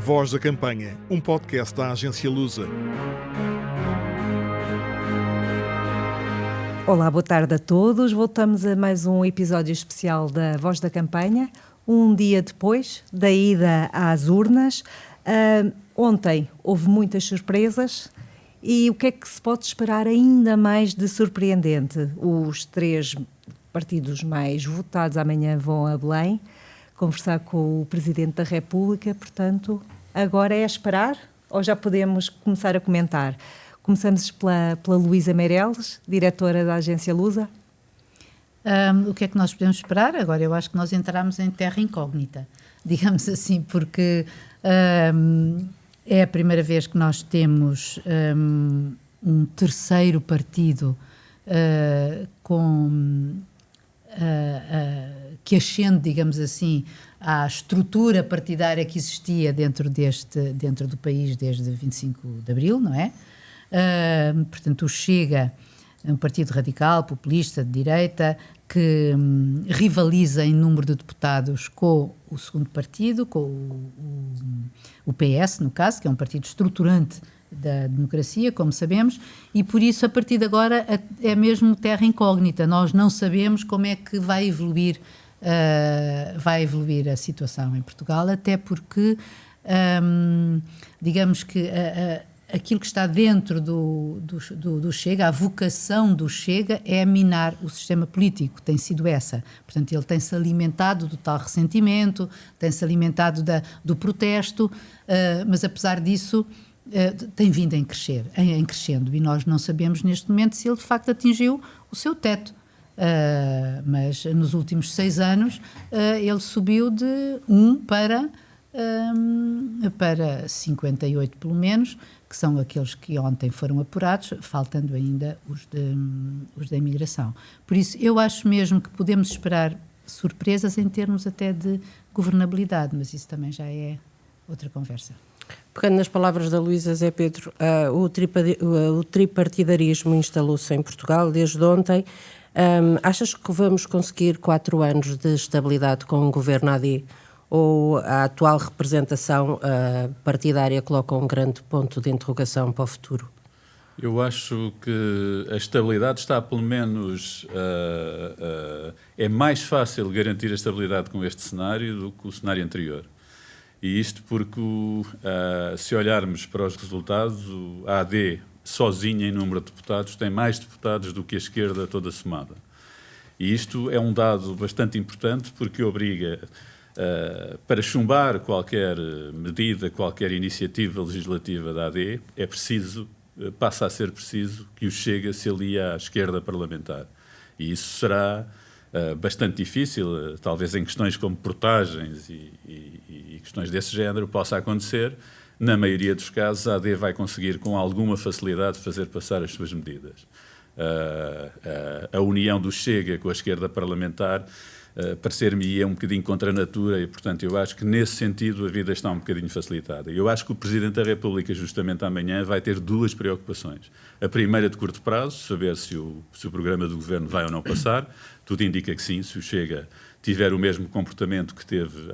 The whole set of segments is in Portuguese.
Voz da Campanha, um podcast da agência Lusa. Olá, boa tarde a todos. Voltamos a mais um episódio especial da Voz da Campanha, um dia depois da ida às urnas. Ontem houve muitas surpresas e o que é que se pode esperar ainda mais de surpreendente? Os 3 partidos mais votados amanhã vão a Belém conversar com o Presidente da República, portanto, agora é esperar ou já podemos começar a comentar? Começamos pela Luísa Meireles, diretora da agência Lusa. O que é que nós podemos esperar? Agora eu acho que nós entramos em terra incógnita, digamos assim, porque é a primeira vez que nós temos um terceiro partido que ascende, digamos assim, à estrutura partidária que existia dentro do país desde 25 de Abril, não é? Portanto, o Chega é um partido radical, populista, de direita, que rivaliza em número de deputados com o segundo partido, com o PS, no caso, que é um partido estruturante da democracia, como sabemos, e por isso, a partir de agora, é mesmo terra incógnita. Nós não sabemos como é que vai evoluir a situação em Portugal, até porque, digamos que aquilo que está dentro do Chega, a vocação do Chega é minar o sistema político, tem sido essa. Portanto, ele tem-se alimentado do tal ressentimento, tem-se alimentado do protesto, mas apesar disso tem vindo em crescendo, e nós não sabemos neste momento se ele de facto atingiu o seu teto. Mas nos últimos 6 anos ele subiu de 1 para 58 pelo menos, que são aqueles que ontem foram apurados, faltando ainda os da imigração. Por isso, eu acho mesmo que podemos esperar surpresas em termos até de governabilidade, mas isso também já é outra conversa. Pegando nas palavras da Luísa, Zé Pedro, o tripartidarismo instalou-se em Portugal desde ontem. Achas que vamos conseguir 4 anos de estabilidade com o governo AD? Ou a atual representação partidária coloca um grande ponto de interrogação para o futuro? Eu acho que a estabilidade está, pelo menos, é mais fácil garantir a estabilidade com este cenário do que o cenário anterior. E isto porque, se olharmos para os resultados, a AD, sozinha em número de deputados, tem mais deputados do que a esquerda toda somada. E isto é um dado bastante importante porque obriga... para chumbar qualquer medida, qualquer iniciativa legislativa da AD, passa a ser preciso que o Chega se alie à esquerda parlamentar. E isso será bastante difícil, talvez em questões como portagens e questões desse género possa acontecer. Na maioria dos casos, a AD vai conseguir com alguma facilidade fazer passar as suas medidas. A união do Chega com a esquerda parlamentar parecer-me um bocadinho contra a natura e, portanto, eu acho que nesse sentido a vida está um bocadinho facilitada. Eu acho que o Presidente da República, justamente amanhã, vai ter 2 preocupações. A primeira de curto prazo, saber se o programa do Governo vai ou não passar. Tudo indica que sim, se o Chega tiver o mesmo comportamento que teve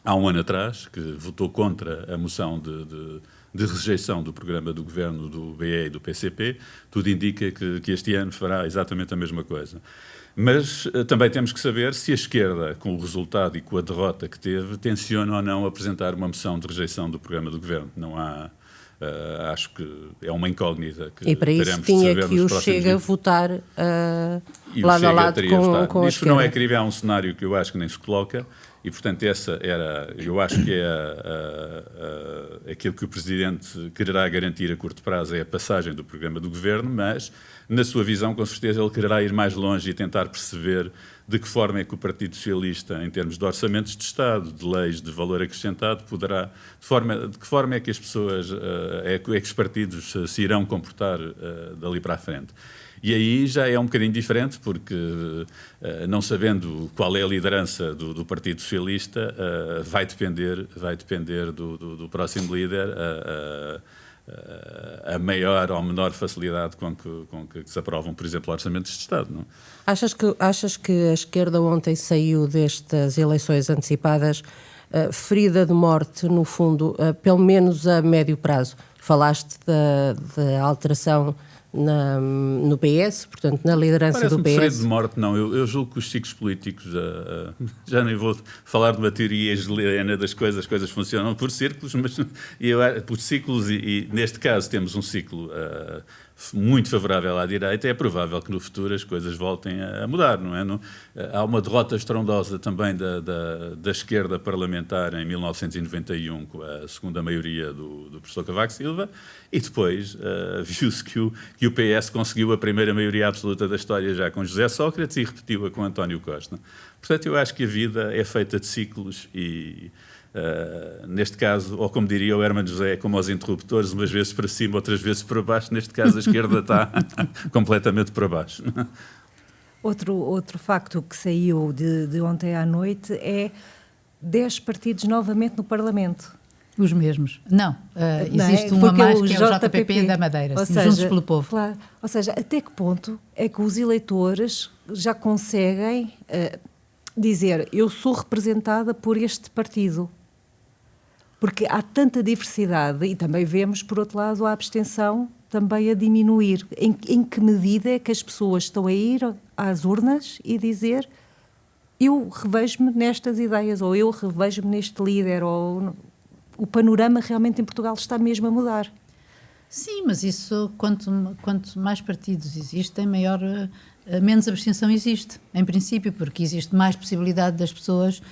há um ano atrás, que votou contra a moção de rejeição do programa do Governo do BE e do PCP, tudo indica que este ano fará exatamente a mesma coisa. Mas também temos que saber se a esquerda, com o resultado e com a derrota que teve, tenciona ou não apresentar uma moção de rejeição do programa do Governo. Não há... acho que é uma incógnita que e para isso teremos tinha de saber que o Chega votar lado a lado com a Isto esquerda. não é crível, há um cenário que eu acho que nem se coloca e, portanto, eu acho que aquilo que o Presidente quererá garantir a curto prazo é a passagem do programa do Governo, mas, na sua visão, com certeza, ele quererá ir mais longe e tentar perceber de que forma é que o Partido Socialista, em termos de orçamentos de Estado, de leis de valor acrescentado, poderá... De que forma é que as pessoas, é que os partidos se irão comportar dali para a frente. E aí já é um bocadinho diferente, porque não sabendo qual é a liderança do Partido Socialista, vai depender do próximo líder a maior ou menor facilidade com que se aprovam, por exemplo, orçamentos de Estado. Não? Achas que a esquerda ontem saiu destas eleições antecipadas ferida de morte, no fundo, pelo menos a médio prazo? Falaste da alteração no PS, portanto, na liderança do PS. Ferido de morte, não. Eu julgo que os ciclos políticos, já nem vou falar de uma teoria hegeliana das coisas, as coisas funcionam por círculos, mas por ciclos, e neste caso temos um ciclo muito favorável à direita. É provável que no futuro as coisas voltem a mudar, não é? Há uma derrota estrondosa também da esquerda parlamentar em 1991, com a segunda maioria do professor Cavaco Silva, e depois viu-se que o PS conseguiu a primeira maioria absoluta da história já com José Sócrates e repetiu-a com António Costa. Portanto, eu acho que a vida é feita de ciclos e, neste caso, ou como diria o Hermano José, como aos interruptores, umas vezes para cima, outras vezes para baixo. Neste caso, a esquerda está completamente para baixo. Outro facto que saiu de ontem à noite é 10 partidos novamente no Parlamento. Os mesmos. Não, Não existe é? uma Porque mais que é o JPP da Madeira, ou assim, seja, Juntos pelo Povo. Claro, ou seja, até que ponto é que os eleitores já conseguem dizer eu sou representada por este partido? Porque há tanta diversidade e também vemos, por outro lado, a abstenção também a diminuir. Em que medida é que as pessoas estão a ir às urnas e dizer eu revejo-me nestas ideias, ou eu revejo-me neste líder, ou o panorama realmente em Portugal está mesmo a mudar? Sim, mas isso, quanto mais partidos existem, menos abstenção existe, em princípio, porque existe mais possibilidade das pessoas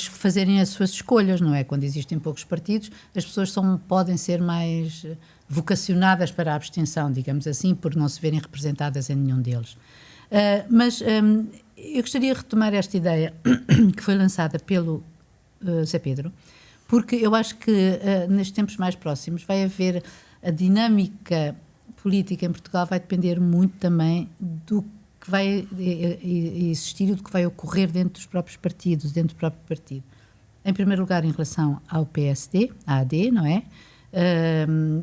fazerem as suas escolhas, não é? Quando existem poucos partidos, as pessoas podem ser mais vocacionadas para a abstenção, digamos assim, por não se verem representadas em nenhum deles. Mas eu gostaria de retomar esta ideia que foi lançada pelo Zé Pedro, porque eu acho que nestes tempos mais próximos vai haver a dinâmica política em Portugal vai depender muito também do que vai existir e do que vai ocorrer dentro dos próprios partidos, dentro do próprio partido. Em primeiro lugar, em relação ao PSD, à AD, não é?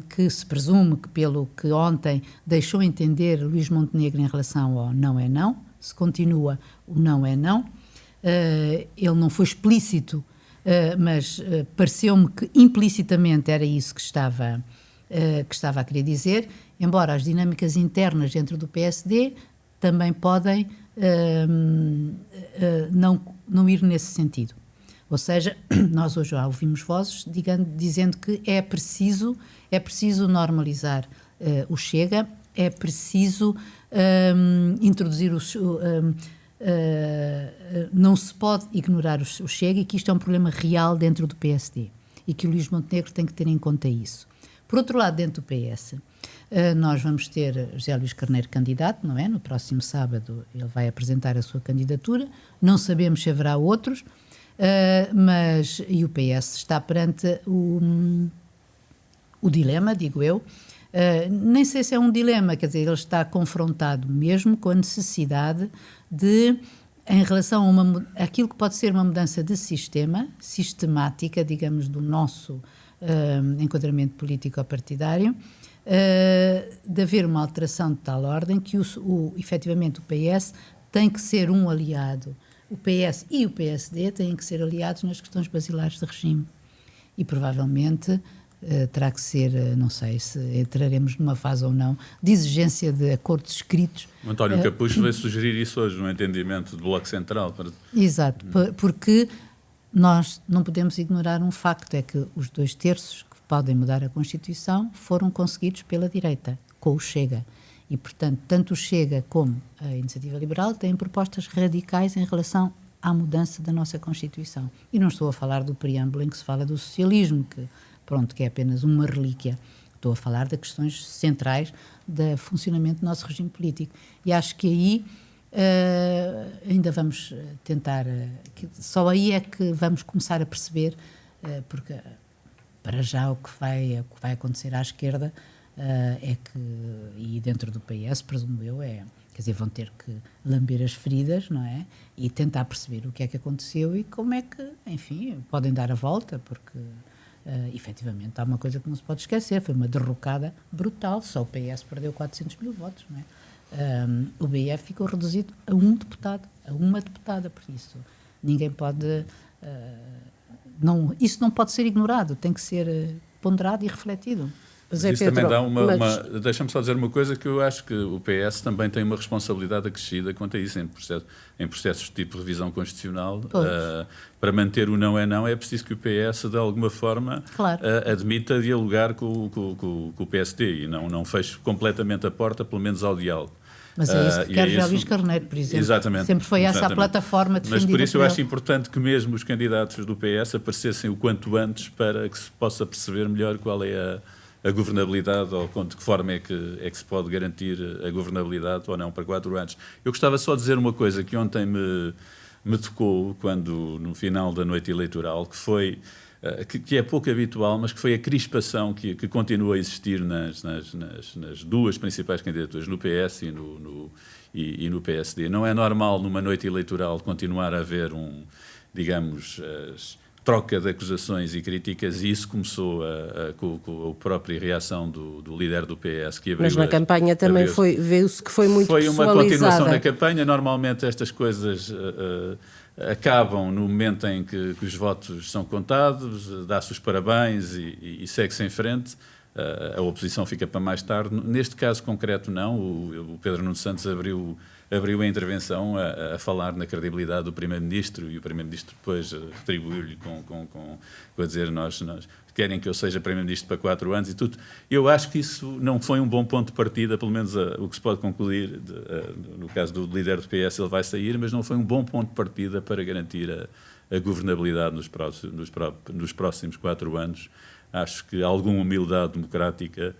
Que se presume que, pelo que ontem deixou entender Luís Montenegro em relação ao não é não, se continua o não é não. Ele não foi explícito, mas pareceu-me que implicitamente era isso que estava a querer dizer, embora as dinâmicas internas dentro do PSD também podem não ir nesse sentido. Ou seja, nós hoje já ouvimos vozes dizendo que é preciso normalizar o Chega, é preciso introduzir não se pode ignorar o Chega e que isto é um problema real dentro do PSD e que o Luís Montenegro tem que ter em conta isso. Por outro lado, dentro do PS, nós vamos ter José Luís Carneiro candidato, não é? No próximo sábado ele vai apresentar a sua candidatura, não sabemos se haverá outros, mas o PS está perante o dilema, digo eu, nem sei se é um dilema, quer dizer, ele está confrontado mesmo com a necessidade de, em relação a aquilo que pode ser uma mudança de sistema, sistemática, digamos, do nosso enquadramento político-partidário, de haver uma alteração de tal ordem que efetivamente o PS tem que ser um aliado, o PS e o PSD têm que ser aliados nas questões basilares de regime e provavelmente terá que ser, não sei se entraremos numa fase ou não, de exigência de acordos escritos. O António Capucho veio sugerir isso hoje no entendimento do Bloco Central. Exato, porque nós não podemos ignorar um facto, é que os 2/3 que podem mudar a Constituição foram conseguidos pela direita, com o Chega. E, portanto, tanto o Chega como a Iniciativa Liberal têm propostas radicais em relação à mudança da nossa Constituição. E não estou a falar do preâmbulo em que se fala do socialismo, que é apenas uma relíquia. Estou a falar de questões centrais do funcionamento do nosso regime político. E acho que aí ainda vamos tentar, só aí é que vamos começar a perceber, porque para já o que vai acontecer à esquerda é que, e dentro do PS, presumo eu, quer dizer, vão ter que lamber as feridas, não é? E tentar perceber o que é que aconteceu e como é que, enfim, podem dar a volta, porque efetivamente há uma coisa que não se pode esquecer, foi uma derrocada brutal, só o PS perdeu 400 mil votos, não é? O BF ficou reduzido a um deputado, a uma deputada, por isso ninguém pode... isso não pode ser ignorado, tem que ser ponderado e refletido. Mas isso também dá Deixa-me só dizer uma coisa, que eu acho que o PS também tem uma responsabilidade acrescida quanto a isso, em processos de tipo de revisão constitucional. Para manter o não é preciso que o PS, de alguma forma, admita dialogar com o PSD e não feche completamente a porta, pelo menos ao diálogo. Mas é isso que quer já Luís Carneiro, por exemplo. Exatamente. Sempre foi essa a plataforma defendida. Mas por isso eu acho importante que mesmo os candidatos do PS aparecessem o quanto antes, para que se possa perceber melhor qual é a governabilidade, ou de que forma é que se pode garantir a governabilidade ou não para 4 anos. Eu gostava só de dizer uma coisa que ontem me tocou, quando no final da noite eleitoral, que foi... que é pouco habitual, mas que foi a crispação que continua a existir nas duas principais candidaturas, no PS e no PSD. Não é normal, numa noite eleitoral, continuar a haver troca de acusações e críticas, e isso começou com a própria reação do líder do PS, que abriu... Mas na campanha também viu-se que foi muito pessoalizada. Foi uma continuação da campanha. Normalmente estas coisas... acabam no momento em que os votos são contados, dá-se os parabéns e segue-se em frente. A oposição fica para mais tarde. Neste caso concreto, não. O Pedro Nuno Santos abriu a intervenção a falar na credibilidade do Primeiro-Ministro, e o Primeiro-Ministro depois retribuiu-lhe com a dizer nós querem que eu seja Primeiro-Ministro para 4 anos e tudo. Eu acho que isso não foi um bom ponto de partida, pelo menos o que se pode concluir, no caso do líder do PS, ele vai sair, mas não foi um bom ponto de partida para garantir a governabilidade nos próximos 4 anos. Acho que alguma humildade democrática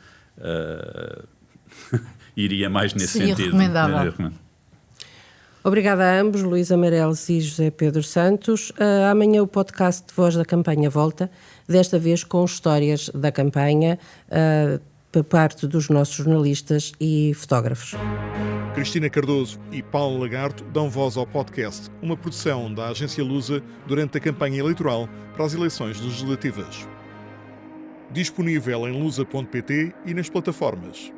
iria mais nesse sentido. Recomendável. Obrigada a ambos, Luísa Meireles e José Pedro Santos. Amanhã o podcast de Voz da Campanha volta, desta vez com histórias da campanha por parte dos nossos jornalistas e fotógrafos. Cristina Cardoso e Paulo Lagarto dão voz ao podcast, uma produção da Agência Lusa durante a campanha eleitoral para as eleições legislativas. Disponível em lusa.pt e nas plataformas.